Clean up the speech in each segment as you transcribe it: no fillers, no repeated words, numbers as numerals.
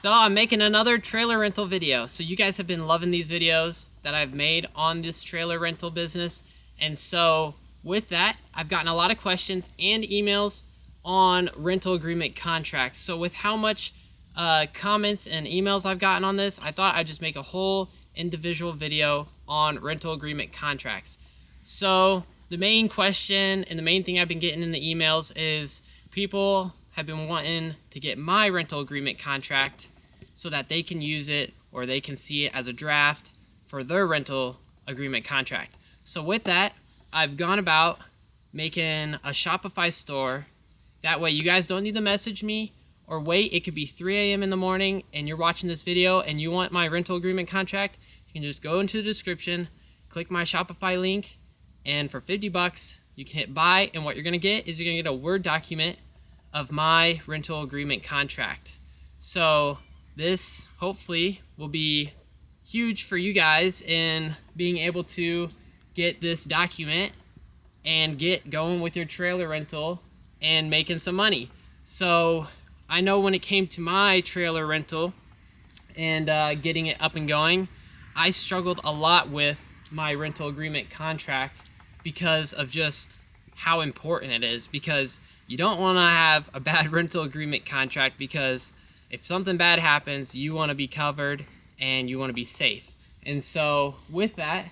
So I'm making another trailer rental video. So you guys have been loving these videos that I've made on this trailer rental business. And so with that, I've gotten a lot of questions and emails on rental agreement contracts. So with how much comments and emails I've gotten on this, I thought I'd just make a whole individual video on rental agreement contracts. So the main question and the main thing I've been getting in the emails is people have been wanting to get my rental agreement contract so that they can use it or they can see it as a draft for their rental agreement contract. So with that, I've gone about making a Shopify store. That way you guys don't need to message me or wait. It could be 3 a.m. in the morning and you're watching this video and you want my rental agreement contract. You can just go into the description, click my Shopify link, and for 50 bucks, you can hit buy, and what you're gonna get is you're gonna get a Word document of my rental agreement contract. So this hopefully will be huge for you guys in being able to get this document and get going with your trailer rental and making some money. So I know when it came to my trailer rental and getting it up and going, I struggled a lot with my rental agreement contract because of just how important it is, because you don't want to have a bad rental agreement contract, because if something bad happens, you want to be covered and you want to be safe. And so with that,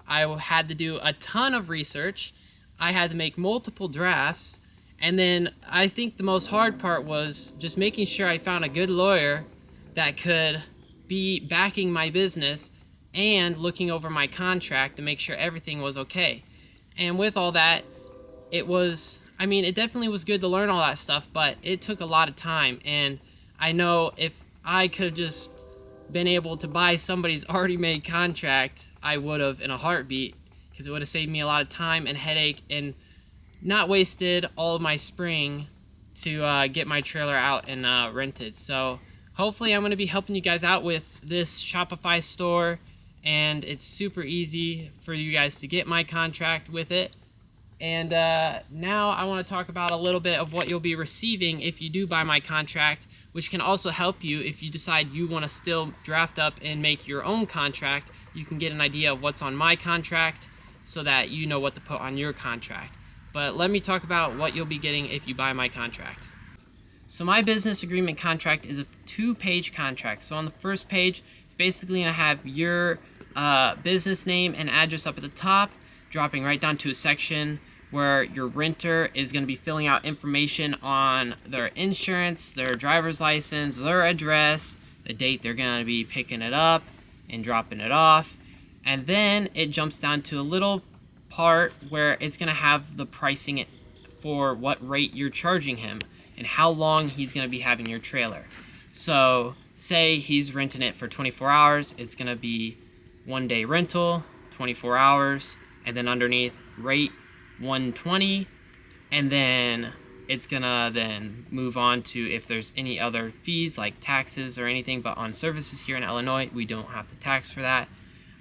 I had to do a ton of research. I had to make multiple drafts. And then I think the most hard part was just making sure I found a good lawyer that could be backing my business and looking over my contract to make sure everything was okay. And with all that, it definitely was good to learn all that stuff, but it took a lot of time. And I know if I could have just been able to buy somebody's already made contract, I would have in a heartbeat, because it would have saved me a lot of time and headache and not wasted all of my spring to get my trailer out and rented. So hopefully I'm going to be helping you guys out with this Shopify store, and it's super easy for you guys to get my contract with it. And now I want to talk about a little bit of what you'll be receiving if you do buy my contract, which can also help you if you decide you want to still draft up and make your own contract. You can get an idea of what's on my contract so that you know what to put on your contract. But let me talk about what you'll be getting if you buy my contract. So my business agreement contract is a 2-page contract. So on the first page, it's basically going to have your business name and address up at the top, dropping right down to a section where your renter is going to be filling out information on their insurance, their driver's license, their address, the date they're going to be picking it up and dropping it off. And then it jumps down to a little part where it's going to have the pricing for what rate you're charging him and how long he's going to be having your trailer. So say he's renting it for 24 hours, it's going to be 1-day rental, 24 hours, and then underneath rate $120, and then it's gonna then move on to if there's any other fees like taxes or anything. But on services here in Illinois, we don't have to tax for that.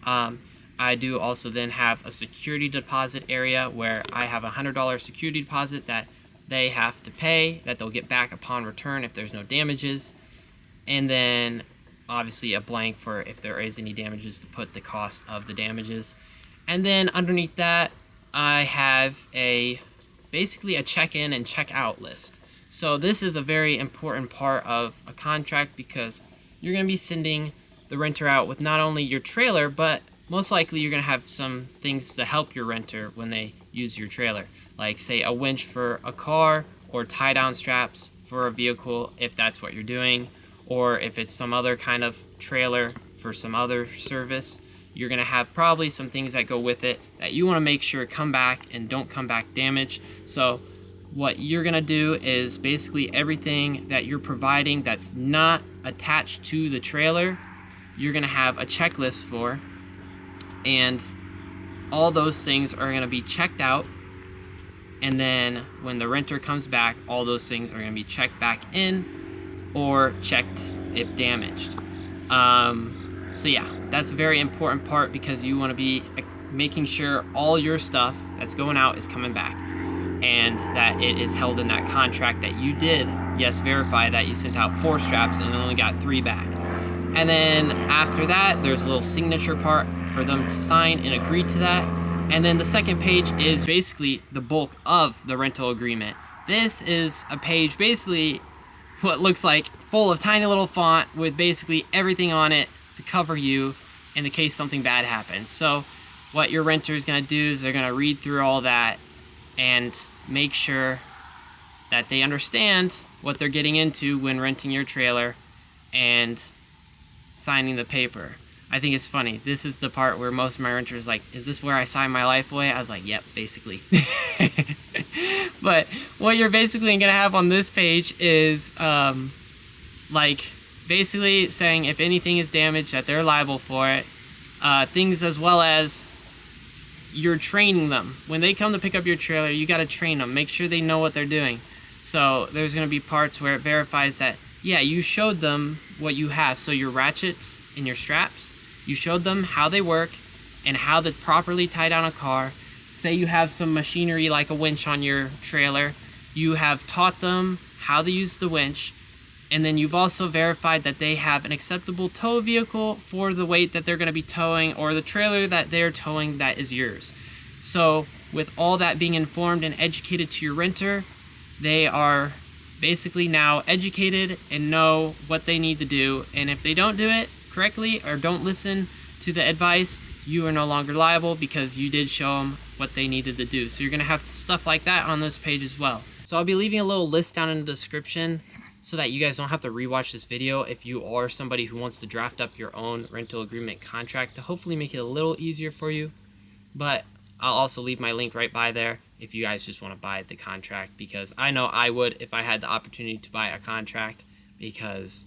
I do also then have a security deposit area where I have a $100 security deposit that they have to pay, that they'll get back upon return if there's no damages. And then obviously a blank for if there is any damages to put the cost of the damages. And then underneath that, I have basically a check-in and check-out list. So this is a very important part of a contract, because you're going to be sending the renter out with not only your trailer, but most likely you're going to have some things to help your renter when they use your trailer, like say a winch for a car or tie-down straps for a vehicle if that's what you're doing, or if it's some other kind of trailer for some other service. You're going to have probably some things that go with it that you want to make sure come back and don't come back damaged. So what you're going to do is basically everything that you're providing that's not attached to the trailer, you're going to have a checklist for, and all those things are going to be checked out. And then when the renter comes back, all those things are going to be checked back in or checked if damaged. So yeah, that's a very important part, because you want to be making sure all your stuff that's going out is coming back. and that it is held in that contract that you did, yes, verify that you sent out 4 straps and only got 3 back. And then after that, there's a little signature part for them to sign and agree to that. And then the second page is basically the bulk of the rental agreement. This is a page basically what looks like full of tiny little font with basically everything on it to cover you in the case something bad happens. So what your renter is going to do is they're going to read through all that and make sure that they understand what they're getting into when renting your trailer and signing the paper. I think it's funny. This is the part where most of my renters like, is this where I sign my life away? I was like, yep, basically. But what you're basically going to have on this page is like basically saying if anything is damaged that they're liable for it. Things as well as you're training them. When they come to pick up your trailer, you got to train them. Make sure they know what they're doing. So there's going to be parts where it verifies that, yeah, you showed them what you have. So your ratchets and your straps, you showed them how they work and how to properly tie down a car. Say you have some machinery like a winch on your trailer. You have taught them how to use the winch. And then you've also verified that they have an acceptable tow vehicle for the weight that they're going to be towing, or the trailer that they're towing that is yours. So with all that being informed and educated to your renter, they are basically now educated and know what they need to do. And if they don't do it correctly or don't listen to the advice, you are no longer liable because you did show them what they needed to do. So you're going to have stuff like that on this page as well. So I'll be leaving a little list down in the description so that you guys don't have to rewatch this video if you are somebody who wants to draft up your own rental agreement contract to hopefully make it a little easier for you. But I'll also leave my link right by there if you guys just want to buy the contract, because I know I would if I had the opportunity to buy a contract, because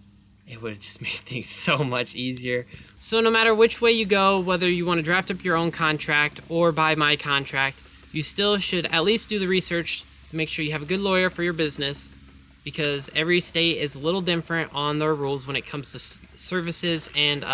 it would have just made things so much easier. So no matter which way you go, whether you want to draft up your own contract or buy my contract, you still should at least do the research to make sure you have a good lawyer for your business, because every state is a little different on their rules when it comes to services and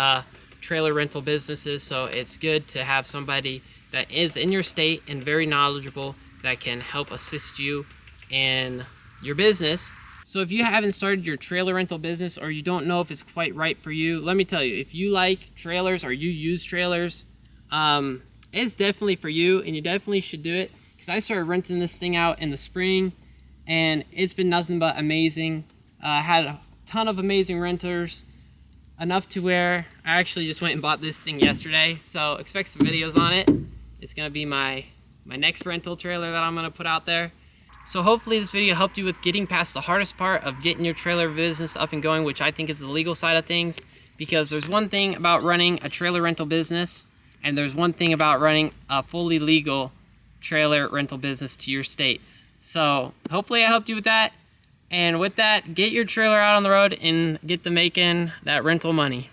trailer rental businesses. So it's good to have somebody that is in your state and very knowledgeable that can help assist you in your business. So if you haven't started your trailer rental business, or you don't know if it's quite right for you, let me tell you, if you like trailers or you use trailers, it's definitely for you, and you definitely should do it, because I started renting this thing out in the spring and it's been nothing but amazing. I had a ton of amazing renters, enough to where I actually just went and bought this thing yesterday. So expect some videos on it. It's gonna be my next rental trailer that I'm gonna put out there. So hopefully this video helped you with getting past the hardest part of getting your trailer business up and going, which I think is the legal side of things. Because there's one thing about running a trailer rental business, and there's one thing about running a fully legal trailer rental business to your state. So hopefully I helped you with that. And with that, get your trailer out on the road and get to making that rental money.